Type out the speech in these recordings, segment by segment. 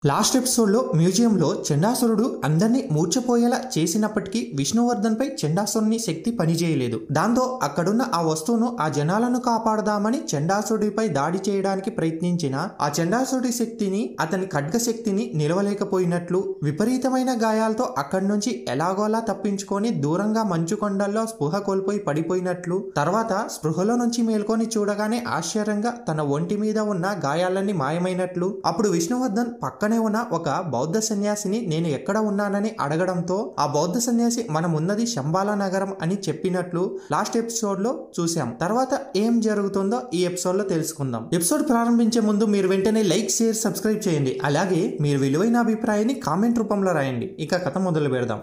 Last ఎపిసోడ్లో మ్యూజియంలో చండాసురుడు అందరినీ మూర్ఛపోయేలా చేసినప్పటికీ విష్ణువర్ధన్ పై చండాసురుని శక్తి పనిచేయలేదు. దాంతో అక్కడున్న ఆ వస్తువును ఆ జనాలను కాపాడదామని చండాసురుడిపై దాడి చేయడానికి ప్రయత్నించిన ఆ చండాసురుడి శక్తిని అతని ఖడ్గ శక్తిని నిలవలేకపోయినట్లు, విపరీతమైన గాయాలతో అక్కడి నుంచి ఎలాగోలా తప్పించుకొని దూరంగా మంచు కొండల్లో స్పృహ కోల్పోయి పడిపోయినట్లు, తర్వాత స్పృహలో నుంచి మేల్కొని చూడగానే ఆశ్చర్యంగా తన ఒంటి మీద ఉన్న గాయాలన్నీ మాయమైనట్లు, అప్పుడు విష్ణువర్ధన్ పక్కనే ఉన్న ఒక బౌద్ధ సన్యాసిని నేను ఎక్కడ ఉన్నానని అడగడంతో ఆ బౌద్ధ సన్యాసి మనం ఉన్నది శంబాలా నగరం అని చెప్పినట్లు లాస్ట్ ఎపిసోడ్ లో చూసాం. తర్వాత ఏం జరుగుతుందో ఈ ఎపిసోడ్ లో తెలుసుకుందాం. ఎపిసోడ్ ప్రారంభించే ముందు మీరు వెంటనే లైక్, షేర్, సబ్స్క్రైబ్ చేయండి. అలాగే మీరు విలువైన అభిప్రాయాన్ని కామెంట్ రూపంలో రాయండి. ఇక కథ మొదలు పెడదాం.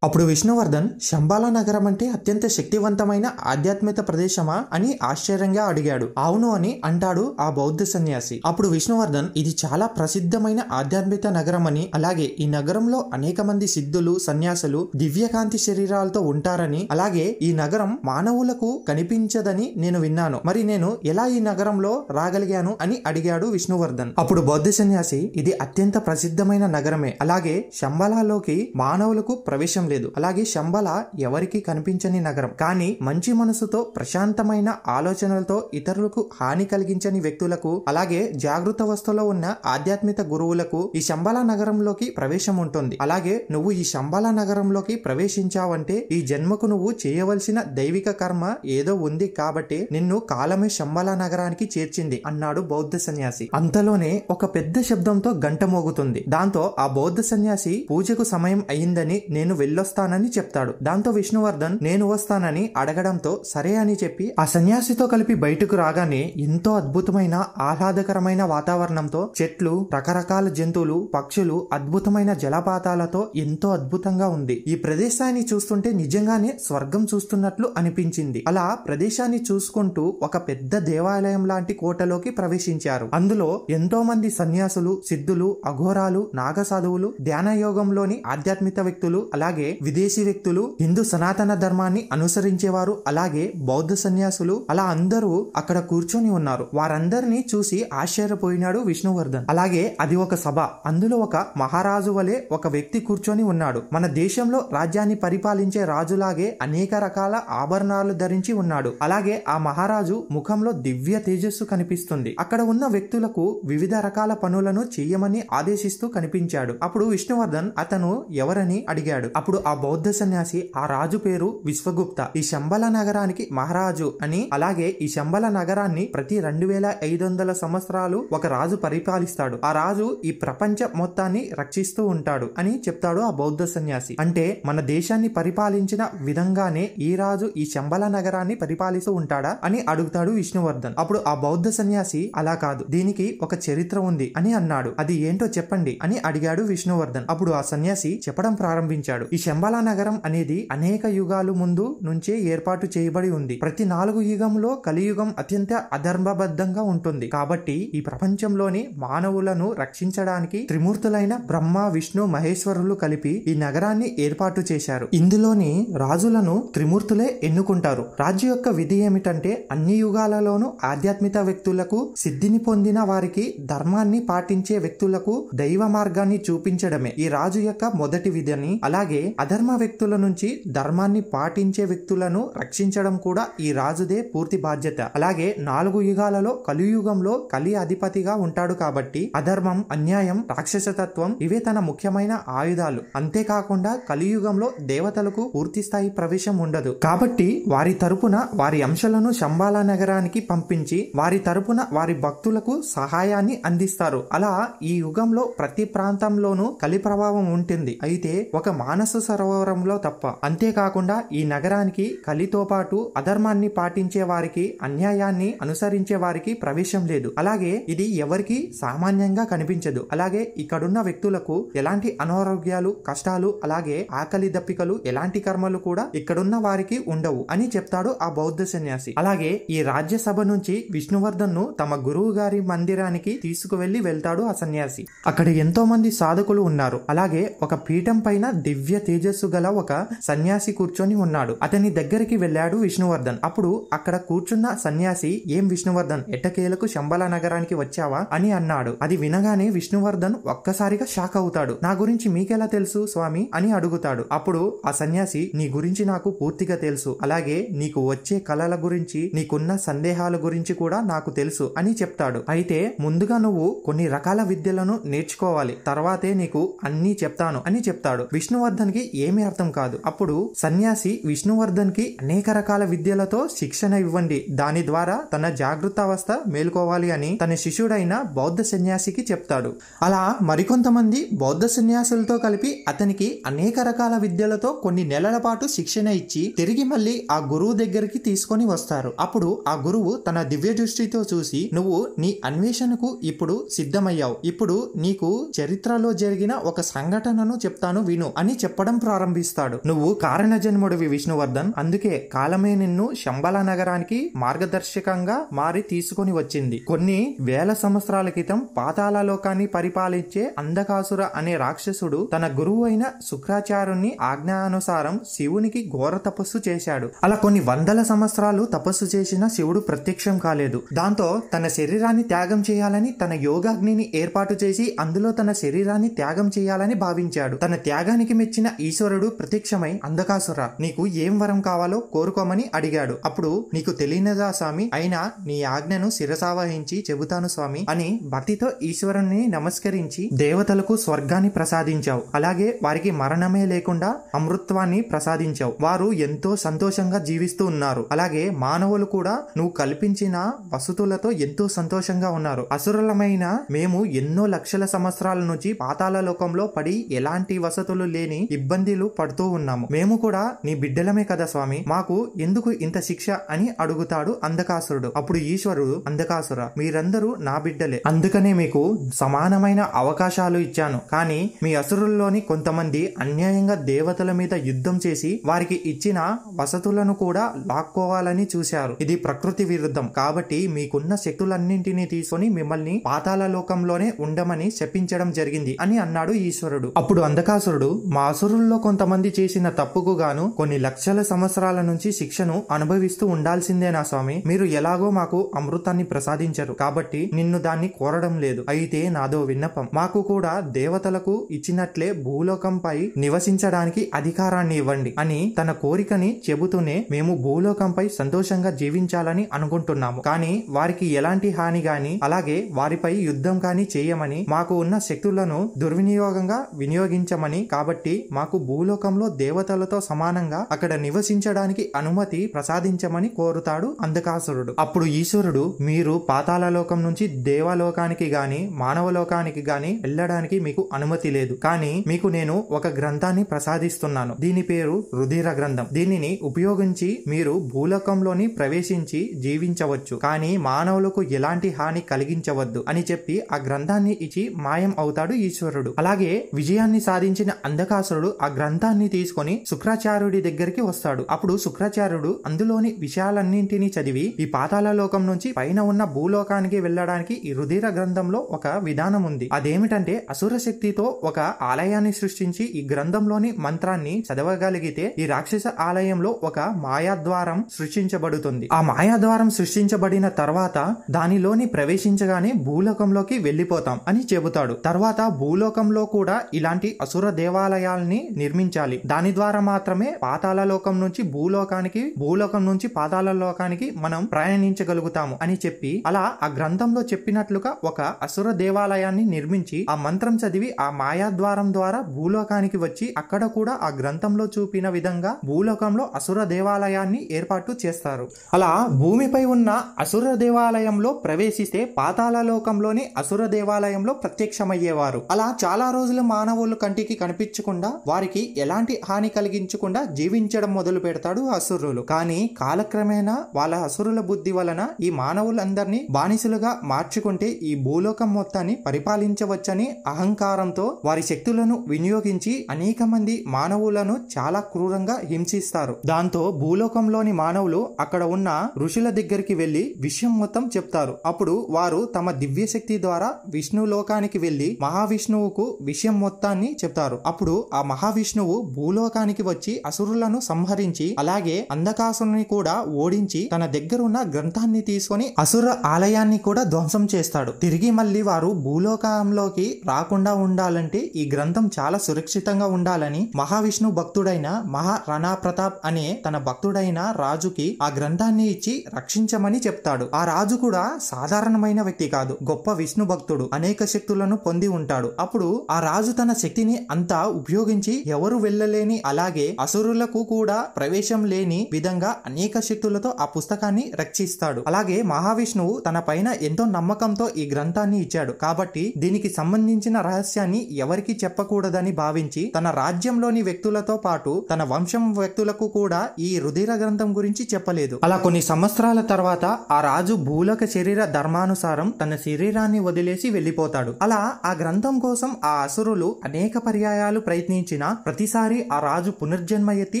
అప్పుడు విష్ణువర్ధన్ శంబాలా నగరం అంటే అత్యంత శక్తివంతమైన ఆధ్యాత్మిక ప్రదేశమా అని ఆశ్చర్యంగా అడిగాడు. అవును అని అంటాడు ఆ బౌద్ధ సన్యాసి. అప్పుడు విష్ణువర్ధన్ ఇది చాలా ప్రసిద్ధమైన ఆధ్యాత్మిక నగరం అని, అలాగే ఈ నగరంలో అనేక మంది సిద్ధులు, సన్యాసులు దివ్యకాంతి శరీరాలతో ఉంటారని, అలాగే ఈ నగరం మానవులకు కనిపించదని నేను విన్నాను. మరి నేను ఎలా ఈ నగరంలో రాగలిగాను అని అడిగాడు విష్ణువర్ధన్. అప్పుడు బౌద్ధ సన్యాసి ఇది అత్యంత ప్రసిద్ధమైన నగరమే, అలాగే శంబాలాలోకి మానవులకు ప్రవేశం లేదు. అలాగే శంబాల ఎవరికి కనిపించని నగరం, కానీ మంచి మనసుతో ప్రశాంతమైన ఆలోచనలతో ఇతరులకు హాని కలిగించని వ్యక్తులకు, అలాగే జాగృత అవస్థలో ఉన్న ఆధ్యాత్మిక గురువులకు ఈ శంబాల నగరంలోకి ప్రవేశం ఉంటుంది. అలాగే నువ్వు ఈ శంబాల నగరంలోకి ప్రవేశించావంటే ఈ జన్మకు నువ్వు చేయవలసిన దైవిక కర్మ ఏదో ఉంది కాబట్టి నిన్ను కాలమే శంబాల నగరానికి చేర్చింది అన్నాడు బౌద్ధ సన్యాసి. అంతలోనే ఒక పెద్ద శబ్దంతో గంట మోగుతుంది. దాంతో ఆ బౌద్ధ సన్యాసి పూజకు సమయం అయిందని నేను వెళ్ళొస్తానని చెప్తాడు. దాంతో విష్ణువర్ధన్ నేను వస్తానని అడగడంతో సరే అని చెప్పి ఆ సన్యాసితో కలిపి బయటకు రాగానే ఎంతో అద్భుతమైన ఆహ్లాదకరమైన వాతావరణంతో, చెట్లు, రకరకాల జంతువులు, పక్షులు, అద్భుతమైన జలపాతాలతో ఎంతో అద్భుతంగా ఉంది. ఈ ప్రదేశాన్ని చూస్తుంటే నిజంగానే స్వర్గం చూస్తున్నట్లు అనిపించింది. అలా ప్రదేశాన్ని చూసుకుంటూ ఒక పెద్ద దేవాలయం లాంటి కోటలోకి ప్రవేశించారు. అందులో ఎంతో మంది సన్యాసులు, సిద్ధులు, అఘోరాలు, నాగసాధువులు, ధ్యాన యోగంలోని ఆధ్యాత్మిక వ్యక్తులు, అలాగే విదేశీ వ్యక్తులు, హిందూ సనాతన ధర్మాన్ని అనుసరించేవారు, అలాగే బౌద్ధ సన్యాసులు, అలా అందరూ అక్కడ కూర్చొని ఉన్నారు. వారందరినీ చూసి ఆశ్చర్యపోయినాడు విష్ణువర్ధన్. అలాగే అది ఒక సభ. అందులో ఒక మహారాజు వలె ఒక వ్యక్తి కూర్చొని ఉన్నాడు. మన దేశంలో రాజ్యాన్ని పరిపాలించే రాజులాగే అనేక రకాల ఆభరణాలు ధరించి ఉన్నాడు. అలాగే ఆ మహారాజు ముఖంలో దివ్య తేజస్సు కనిపిస్తుంది. అక్కడ ఉన్న వ్యక్తులకు వివిధ రకాల పనులను చేయమని ఆదేశిస్తూ కనిపించాడు. అప్పుడు విష్ణువర్ధన్ అతను ఎవరని అడిగాడు. అప్పుడు ఆ బౌద్ధ సన్యాసి ఆ రాజు పేరు విశ్వగుప్త, ఈ శంబాల నగరానికి మహారాజు అని, అలాగే ఈ శంబాల నగరాన్ని ప్రతి 2500 సంవత్సరాలు ఒక రాజు పరిపాలిస్తాడు. ఆ రాజు ఈ ప్రపంచ మొత్తాన్ని రక్షిస్తూ ఉంటాడు అని చెప్తాడు ఆ బౌద్ధ సన్యాసి. అంటే మన దేశాన్ని పరిపాలించిన విధంగానే ఈ రాజు ఈ శంబాల నగరాన్ని పరిపాలిస్తూ ఉంటాడా అని అడుగుతాడు విష్ణువర్ధన్. అప్పుడు ఆ బౌద్ధ సన్యాసి అలా కాదు, దీనికి ఒక చరిత్ర ఉంది అని అన్నాడు. అది ఏంటో చెప్పండి అని అడిగాడు విష్ణువర్ధన్. అప్పుడు ఆ సన్యాసి చెప్పడం ప్రారంభించాడు. ఈ శంబాల నగరం అనేది అనేక యుగాలు ముందు నుంచే ఏర్పాటు చేయబడి ఉంది. ప్రతి 4 యుగంలో కలియుగం అత్యంత అధర్మబద్ధంగా ఉంటుంది. కాబట్టి ఈ ప్రపంచంలోని మానవులను రక్షించడానికి త్రిమూర్తులైన బ్రహ్మ, విష్ణు, మహేశ్వరులు కలిపి ఈ నగరాన్ని ఏర్పాటు చేశారు. ఇందులోని రాజులను త్రిమూర్తులే ఎన్నుకుంటారు. రాజు యొక్క విధి ఏమిటంటే అన్ని యుగాలలోనూ ఆధ్యాత్మిక వ్యక్తులకు, సిద్ధిని పొందిన వారికి, ధర్మాన్ని పాటించే వ్యక్తులకు దైవ మార్గాన్ని చూపించడమే ఈ రాజు యొక్క మొదటి విధిని. అలాగే అధర్మ వ్యక్తుల నుంచి ధర్మాన్ని పాటించే వ్యక్తులను రక్షించడం కూడా ఈ రాజుదే పూర్తి బాధ్యత. అలాగే 4 యుగాలలో కలియుగంలో కలి అధిపతిగా ఉంటాడు కాబట్టి అధర్మం, అన్యాయం, రాక్షసతత్వం ఇవే తన ముఖ్యమైన ఆయుధాలు. అంతేకాకుండా కలియుగంలో దేవతలకు పూర్తి స్థాయి ప్రవేశం ఉండదు. కాబట్టి వారి తరపున వారి అంశాలను శంబాల నగరానికి పంపించి వారి తరపున వారి భక్తులకు సహాయాన్ని అందిస్తారు. అలా ఈ యుగంలో ప్రతి ప్రాంతంలోనూ కలి ప్రభావం ఉంటుంది. అయితే ఒక మానస సరోవరంలో తప్ప. అంతేకాకుండా ఈ నగరానికి కలితో పాటు అధర్మాన్ని పాటించే వారికి, అన్యాయాన్ని అనుసరించే వారికి ప్రవేశం లేదు. అలాగే ఇది ఎవరికి సామాన్యంగా కనిపించదు. అలాగే ఇక్కడున్న వ్యక్తులకు ఎలాంటి అనారోగ్యాలు, కష్టాలు, అలాగే ఆకలి దప్పికలు, ఎలాంటి కర్మలు కూడా ఇక్కడున్న వారికి ఉండవు అని చెప్తాడు ఆ బౌద్ధ సన్యాసి. అలాగే ఈ రాజ్యసభ నుంచి విష్ణువర్ధన్ ను తమ గురువు గారి మందిరానికి తీసుకువెళ్తాడు ఆ సన్యాసి. అక్కడ ఎంతో మంది సాధకులు ఉన్నారు. అలాగే ఒక పీఠం పైన దివ్య తేజస్సు గల ఒక సన్యాసి కూర్చొని ఉన్నాడు. అతని దగ్గరికి వెళ్ళాడు విష్ణువర్ధన్. అప్పుడు అక్కడ కూర్చున్న సన్యాసి, ఏం విష్ణువర్ధన్, ఎట్టకేలకు శంబల నగరానికి వచ్చావా అని అన్నాడు. అది వినగానే విష్ణువర్ధన్ ఒక్కసారిగా షాక్ అవుతాడు. నా గురించి మీకెలా తెలుసు స్వామి అని అడుగుతాడు. అప్పుడు ఆ సన్యాసి, నీ గురించి నాకు పూర్తిగా తెలుసు, అలాగే నీకు వచ్చే కళల గురించి, నీకున్న సందేహాల గురించి కూడా నాకు తెలుసు అని చెప్తాడు. అయితే ముందుగా నువ్వు కొన్ని రకాల విద్యలను నేర్చుకోవాలి, తర్వాతే నీకు అన్నీ చెప్తాను అని చెప్తాడు. విష్ణువర్ధన్ కి ఏమీ అర్థం కాదు. అప్పుడు సన్యాసి విష్ణువర్ధన్ కి అనేక రకాల విద్యలతో శిక్షణ ఇవ్వండి, దాని ద్వారా తన జాగృతావస్థ మేల్కోవాలి అని తన శిష్యుడైన బౌద్ధ సన్యాసికి చెప్తాడు. అలా మరికొంతమంది బౌద్ధ సన్యాసులతో కలిపి అతనికి అనేక రకాల విద్యలతో కొన్ని నెలల పాటు శిక్షణ ఇచ్చి తిరిగి మళ్ళీ ఆ గురువు దగ్గరికి తీసుకొని వస్తారు. అప్పుడు ఆ గురువు తన దివ్య దృష్టితో చూసి, నువ్వు నీ అన్వేషణకు ఇప్పుడు సిద్ధమయ్యావు, ఇప్పుడు నీకు చరిత్రలో జరిగిన ఒక సంఘటనను చెప్తాను విను అని చెప్పడం ప్రారంభిస్తాడు. నువ్వు కారణ జన్ముడివి విష్ణువర్ధన్, అందుకే కాలమే నిన్ను శంబల నగరానికి మార్గదర్శకంగా మారి తీసుకొని వచ్చింది. కొన్ని వేల సంవత్సరాల క్రితం పాతాళ లోకాన్ని పరిపాలించే అంధకాసుర అనే రాక్షసుడు తన గురువు అయిన శుక్రాచార్యుని ఆజ్ఞానుసారం శివునికి ఘోర తపస్సు చేశాడు. అలా కొన్ని వందల సంవత్సరాలు తపస్సు చేసిన శివుడు ప్రత్యక్షం కాలేదు. దాంతో తన శరీరాన్ని త్యాగం చేయాలని తన యోగాగ్నిని ఏర్పాటు చేసి అందులో తన శరీరాన్ని త్యాగం చేయాలని భావించాడు. తన త్యాగానికి మెచ్చిన ఈశ్వరుడు ప్రత్యక్షమై, అంధకాసుర, నీకు ఏం వరం కావాలో కోరుకోమని అడిగాడు. అప్పుడు, నీకు తెలియనిదా స్వామి, అయినా నీ ఆజ్ఞను శిరసావహించి చెబుతాను స్వామి అని భక్తితో ఈశ్వరుని నమస్కరించి దేవతలకు స్వర్గాన్ని ప్రసాదించావు, అలాగే వారికి మరణమే లేకుండా అమృత్వాన్ని ప్రసాదించావు. వారు ఎంతో సంతోషంగా జీవిస్తూ ఉన్నారు. అలాగే మానవులు కూడా నువ్వు కల్పించిన వసతులతో ఎంతో సంతోషంగా ఉన్నారు. అసురులమైన మేము ఎన్నో లక్షల సంవత్సరాల నుంచి పాతాళ లోకంలో పడి ఎలాంటి వసతులు లేని ఇబ్బందులు పడుతూ ఉన్నాము. మేము కూడా నీ బిడ్డలమే కదా స్వామి, మాకు ఎందుకు ఇంత శిక్ష అని అడుగుతాడు అంధకాసురుడు. అప్పుడు ఈశ్వరుడు, అంధకాసుర, మీరందరూ నా బిడ్డలే, అందుకనే మీకు సమానమైన అవకాశాలు ఇచ్చాను. కానీ మీ అసురుల్లోని కొంతమంది అన్యాయంగా దేవతల మీద యుద్ధం చేసి వారికి ఇచ్చిన వసతులను కూడా లాక్కోవాలని చూశారు. ఇది ప్రకృతి విరుద్ధం. కాబట్టి మీకున్న శక్తులన్నింటినీ తీసుకొని మిమ్మల్ని పాతాళ లోకంలోనే ఉండమని శపించడం జరిగింది అని అన్నాడు ఈశ్వరుడు. అప్పుడు అంధకాసురుడు, మా అసురుల్లో కొంతమంది చేసిన తప్పుకు గాను కొన్ని లక్షల సంవత్సరాల నుంచి శిక్షను అనుభవిస్తూ ఉండాల్సిందేనా స్వామి? మీరు ఎలాగో మాకు అమృతాన్ని ప్రసాదించరు కాబట్టి నిన్ను దాన్ని కోరడం లేదు. అయితే నాదో విన్నపం, మాకు కూడా దేవతలకు ఇచ్చినట్లే భూలోకంపై నివసించడానికి అధికారాన్ని ఇవ్వండి అని తన కోరికని చెబుతూనే, మేము భూలోకంపై సంతోషంగా జీవించాలని అనుకుంటున్నాము, కానీ వారికి ఎలాంటి హాని గాని అలాగే వారిపై యుద్ధం కాని చేయమని, మాకు ఉన్న శక్తులను దుర్వినియోగంగా వినియోగించమని, కాబట్టి మాకు భూలోకంలో దేవతలతో సమానంగా అక్కడ నివసించడానికి అనుమతి ప్రసాదించమని కోరుతాడు అంధకాసురుడు. అప్పుడు ఈశ్వరుడు, మీరు పాతాళ లోకం నుంచి దేవలోకానికి గాని మానవలోకానికి గాని వెళ్ళడానికి మీకు అనుమతి లేదు, కానీ మీకు నేను ఒక గ్రంథాన్ని ప్రసాదిస్తున్నాను. దీని పేరు రుధిర గ్రంథం. దీనిని ఉపయోగించి మీరు భూలోకంలోని ప్రవేశించి జీవించవచ్చు, కానీ మానవులకు ఎలాంటి హాని కలిగించవద్దు అని చెప్పి ఆ గ్రంథాన్ని ఇచ్చి మాయం అవుతాడు ఈశ్వరుడు. అలాగే విజయాన్ని సాధించిన అంధకాసురుడు ఆ గ్రంథాన్ని తీసుకొని శుక్రాచార్యుడి దగ్గరికి వస్తాడు. అప్పుడు శుక్రాచార్యుడు అందులోని విషయాలన్నింటినీ చదివి, ఈ పాతాళ లోకం నుంచి పైన ఉన్న భూలోకానికి వెళ్ళడానికి ఈ రుధిర గ్రంథంలో ఒక విధానం ఉంది. అదేమిటంటే, అసుర శక్తితో ఒక ఆలయాన్ని సృష్టించి ఈ గ్రంథంలోని మంత్రాన్ని చదవగలిగితే ఈ రాక్షస ఆలయంలో ఒక మాయాద్వారం సృష్టించబడుతుంది. ఆ మాయాద్వారం సృష్టించబడిన తర్వాత దానిలోని ప్రవేశించగానే భూలోకంలోకి వెళ్లిపోతాం అని చెబుతాడు. తర్వాత భూలోకంలో కూడా ఇలాంటి అసుర దేవాలయాల్ని నిర్మించాలి. దాని ద్వారా మాత్రమే పాతాళ లోకం నుంచి భూలోకానికి, భూలోకం నుంచి పాతాళ లోకానికి మనం ప్రయాణించగలుగుతాము అని చెప్పి, అలా ఆ గ్రంథంలో చెప్పినట్లుగా ఒక అసుర దేవాలయాన్ని నిర్మించి ఆ మంత్రం చదివి ఆ మాయాద్వారం ద్వారా భూలోకానికి వచ్చి అక్కడ కూడా ఆ గ్రంథంలో చూపిన విధంగా భూలోకంలో అసుర దేవాలయాన్ని ఏర్పాటు చేస్తారు. అలా భూమిపై ఉన్న అసుర దేవాలయంలో ప్రవేశిస్తే పాతాళ లోకంలోని అసుర దేవాలయంలో ప్రత్యక్షమయ్యేవారు. అలా చాలా రోజులు మానవులు కంటికి కనిపించకుండా, వారికి ఎలాంటి హాని కలిగించకుండా జీవించడం మొదలు పెడతాడు అసురులు. కానీ కాలక్రమేణా వాళ్ళ అసురుల బుద్ధి వలన ఈ మానవులందరినీ బానిసలుగా మార్చుకుంటే ఈ భూలోకం మొత్తాన్ని పరిపాలించవచ్చని అహంకారంతో వారి శక్తులను వినియోగించి అనేక మంది మానవులను చాలా క్రూరంగా హింసిస్తారు. దాంతో భూలోకంలోని మానవులు అక్కడ ఉన్న ఋషుల దగ్గరికి వెళ్లి విషయం మొత్తం చెప్తారు. అప్పుడు వారు తమ దివ్య శక్తి ద్వారా విష్ణు లోకానికి వెళ్లి మహావిష్ణువుకు విషయం మొత్తాన్ని చెప్తారు. అప్పుడు ఆ మహా మహావిష్ణువు భూలోకానికి వచ్చి అసురులను సంహరించి అలాగే అంధకాసురుని కూడా ఓడించి తన దగ్గరున్న గ్రంథాన్ని తీసుకొని అసుర ఆలయాన్ని కూడా ధ్వంసం చేస్తాడు. తిరిగి మళ్ళీ వారు భూలోకంలోకి రాకుండా ఉండాలంటే ఈ గ్రంథం చాలా సురక్షితంగా ఉండాలని మహావిష్ణు భక్తుడైన మహారాణా ప్రతాప్ అనే తన భక్తుడైన రాజుకి ఆ గ్రంథాన్ని ఇచ్చి రక్షించమని చెప్తాడు. ఆ రాజు కూడా సాధారణమైన వ్యక్తి కాదు, గొప్ప విష్ణు భక్తుడు, అనేక శక్తులను పొంది ఉంటాడు. అప్పుడు ఆ రాజు తన శక్తిని అంతా ఉపయోగించి ఎవరు వెళ్ళలేని అలాగే అసురులకు కూడా ప్రవేశం లేని విధంగా అనేక శక్తులతో ఆ పుస్తకాన్ని రక్షిస్తాడు. అలాగే మహావిష్ణువు తన పైన ఎంతో నమ్మకంతో ఈ గ్రంథాన్ని ఇచ్చాడు కాబట్టి దీనికి సంబంధించిన రహస్యాన్ని ఎవరికి చెప్పకూడదని భావించి తన రాజ్యంలోని వ్యక్తులతో పాటు తన వంశం వ్యక్తులకు కూడా ఈ రుధిర గ్రంథం గురించి చెప్పలేదు. అలా కొన్ని సంవత్సరాల తర్వాత ఆ రాజు భూలోక శరీర ధర్మానుసారం తన శరీరాన్ని వదిలేసి వెళ్లిపోతాడు. అలా ఆ గ్రంథం కోసం ఆ అసురులు అనేక పర్యాయాలు ప్రయత్నించిన ప్రతిసారి ఆ రాజు పునర్జన్మ ఎత్తి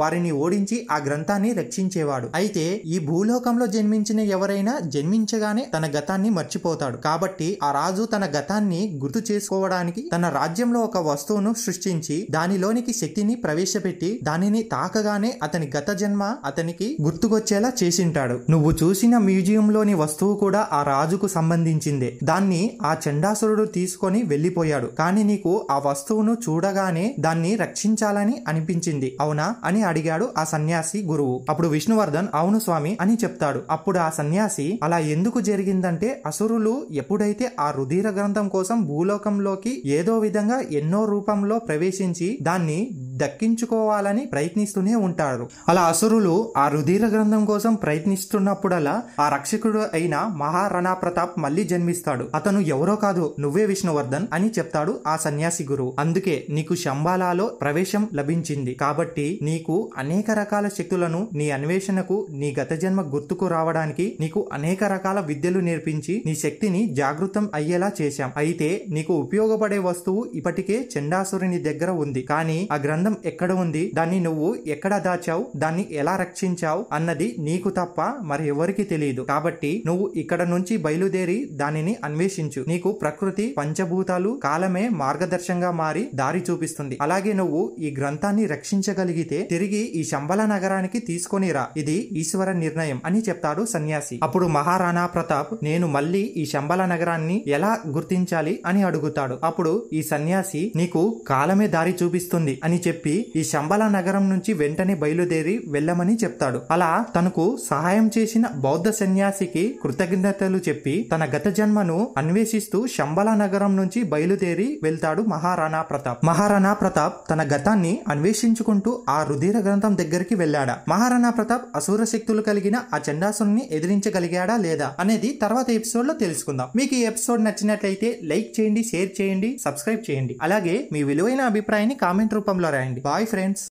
వారిని ఓడించి ఆ గ్రంథాన్ని రక్షించేవాడు. అయితే ఈ భూలోకంలో జన్మించిన ఎవరైనా జన్మించగానే తన గతాన్ని మర్చిపోతాడు. కాబట్టి ఆ రాజు తన గతాన్ని గుర్తు చేసుకోవడానికి తన రాజ్యంలో ఒక వస్తువును సృష్టించి దానిలోనికి శక్తిని ప్రవేశపెట్టి దానిని తాకగానే అతని గత జన్మ అతనికి గుర్తుకొచ్చేలా చేసింటాడు. నువ్వు చూసిన మ్యూజియంలోని వస్తువు కూడా ఆ రాజుకు సంబంధించిందే. దాన్ని ఆ చండాసురుడు తీసుకొని వెళ్లిపోయాడు. కానీ నీకు ఆ వస్తువును చూడగానే దాన్ని రక్షించాలని అనిపించింది అవునా అని అడిగాడు ఆ సన్యాసి గురువు. అప్పుడు విష్ణువర్ధన్ అవును స్వామి అని చెప్తాడు. అప్పుడు ఆ సన్యాసి అలా ఎందుకు జరిగిందంటే అసురులు ఎప్పుడైతే ఆ రుధిర గ్రంథం కోసం భూలోకంలోకి ఏదో విధంగా ఎన్నో రూపంలో ప్రవేశించి దాన్ని దక్కించుకోవాలని ప్రయత్నిస్తూనే ఉంటారు. అలా అసురులు ఆ రుధిర గ్రంథం కోసం ప్రయత్నిస్తున్నప్పుడల్లా ఆ రక్షకుడు అయిన మహారాణా ప్రతాప్ మళ్ళీ జన్మిస్తాడు. అతను ఎవరో కాదు, నువ్వే విష్ణువర్ధన్ అని చెప్తాడు ఆ సన్యాసి గురువు. అందుకే నీకు శంబాలాలో ప్రవేశం లభించింది కాబట్టి నీకు అనేక రకాల శక్తులను నీ అన్వేషణకు నీ గత జన్మ గుర్తుకు రావడానికి నీకు అనేక రకాల విద్యలు నేర్పించి నీ శక్తిని జాగృతం అయ్యేలా చేశాం. అయితే నీకు ఉపయోగపడే వస్తువు ఇప్పటికే చండాసురుని దగ్గర ఉంది. కానీ ఆ గ్రంథం ఎక్కడ ఉంది, దాన్ని నువ్వు ఎక్కడ దాచావు, దాన్ని ఎలా రక్షించావు అన్నది నీకు తప్ప మరి ఎవరికి తెలియదు. కాబట్టి నువ్వు ఇక్కడ నుంచి బయలుదేరి దానిని అన్వేషించు. నీకు ప్రకృతి పంచభూతాలు కాలమే మార్గదర్శంగా మారి దారి చూపిస్తుంది. అలాగే నువ్వు ఈ గ్రంథాన్ని రక్షించగలిగితే తిరిగి ఈ శంబల నగరానికి తీసుకొని రా. ఇది ఈశ్వర నిర్ణయం అని చెప్తాడు సన్యాసి. అప్పుడు మహారాణా ప్రతాప్ నేను మళ్ళీ ఈ శంబల నగరాన్ని ఎలా గుర్తించాలి అని అడుగుతాడు. అప్పుడు ఈ సన్యాసి నీకు కాలమే దారి చూపిస్తుంది అని చెప్పి ఈ శంబల నగరం నుంచి వెంటనే బయలుదేరి వెళ్ళమని చెప్తాడు. అలా తనకు సహాయం చేసిన బౌద్ధ సన్యాసికి కృతజ్ఞతలు చెప్పి తన గత జన్మను అన్వేషిస్తూ శంబల నగరం నుంచి బయలుదేరి వెళ్తాడు మహారాణా ప్రతాప్. మహారాణా ప్రతాప్ తన గతాన్ని అన్వేషించుకుంటూ ఆ రుధిర గ్రంథం దగ్గరికి వెళ్ళాడా, మహారాణా ప్రతాప్ అసూర శక్తులు కలిగిన ఆ చండాసుని ఎదిరించగలిగాడా లేదా అనేది తర్వాత ఎపిసోడ్ లో తెలుసుకుందాం. మీకు ఈ ఎపిసోడ్ నచ్చినట్లయితే లైక్ చేయండి, షేర్ చేయండి, సబ్స్క్రైబ్ చేయండి. అలాగే మీ విలువైన అభిప్రాయాన్ని కామెంట్ రూపంలో రాయండి. Bye friends.